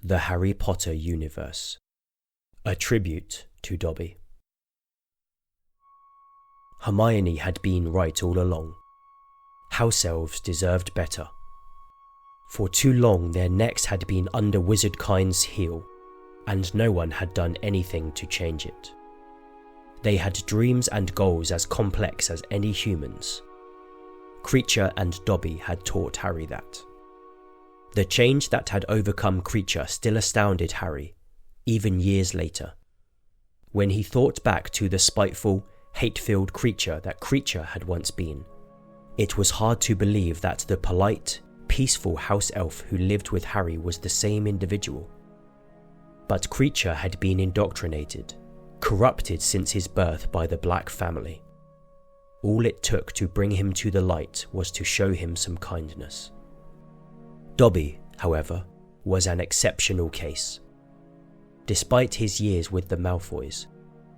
The Harry Potter Universe. A tribute to Dobby. Hermione had been right all along. House Elves deserved better. For too long their necks had been under wizardkind's heel, and no one had done anything to change it. They had dreams and goals as complex as any humans. Creature and Dobby had taught Harry that. The change that had overcome Creature still astounded Harry, even years later. When he thought back to the spiteful, hate-filled creature that Creature had once been, it was hard to believe that the polite, peaceful house elf who lived with Harry was the same individual. But Creature had been indoctrinated, corrupted since his birth by the Black family. All it took to bring him to the light was to show him some kindness. Dobby, however, was an exceptional case. Despite his years with the Malfoys,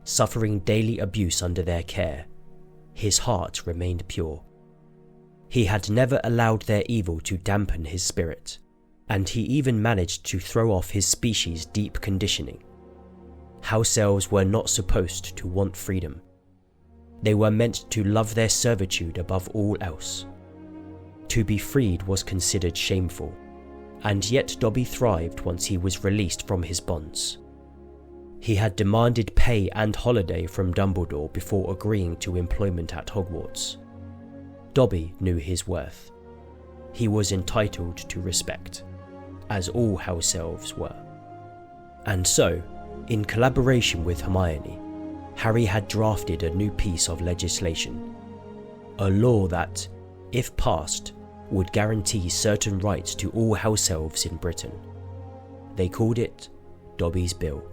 suffering daily abuse under their care, his heart remained pure. He had never allowed their evil to dampen his spirit, and he even managed to throw off his species' deep conditioning. House Elves were not supposed to want freedom. They were meant to love their servitude above all else. To be freed was considered shameful, and yet Dobby thrived once he was released from his bonds. He had demanded pay and holiday from Dumbledore before agreeing to employment at Hogwarts. Dobby knew his worth. He was entitled to respect, as all House Elves were. And so, in collaboration with Hermione, Harry had drafted a new piece of legislation, a law that, if passed, would guarantee certain rights to all House Elves in Britain. They called it Dobby's Bill.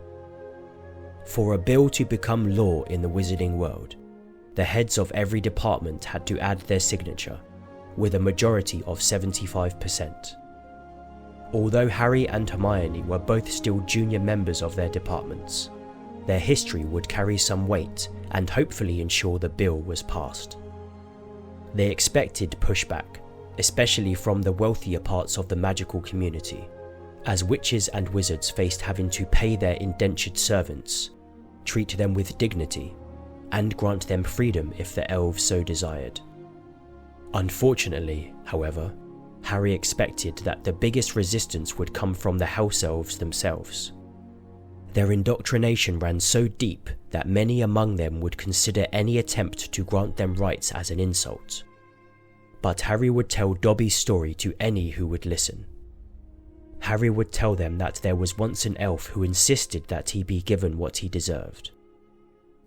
For a bill to become law in the wizarding world, the heads of every department had to add their signature, with a majority of 75%. Although Harry and Hermione were both still junior members of their departments, their history would carry some weight and hopefully ensure the bill was passed. They expected pushback, especially from the wealthier parts of the magical community, as witches and wizards faced having to pay their indentured servants, treat them with dignity, and grant them freedom if the elves so desired. Unfortunately, however, Harry expected that the biggest resistance would come from the House Elves themselves. Their indoctrination ran so deep that many among them would consider any attempt to grant them rights as an insult. But Harry would tell Dobby's story to any who would listen. Harry would tell them that there was once an elf who insisted that he be given what he deserved,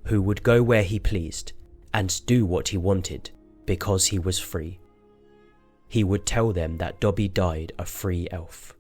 who would go where he pleased and do what he wanted because he was free. He would tell them that Dobby died a free elf.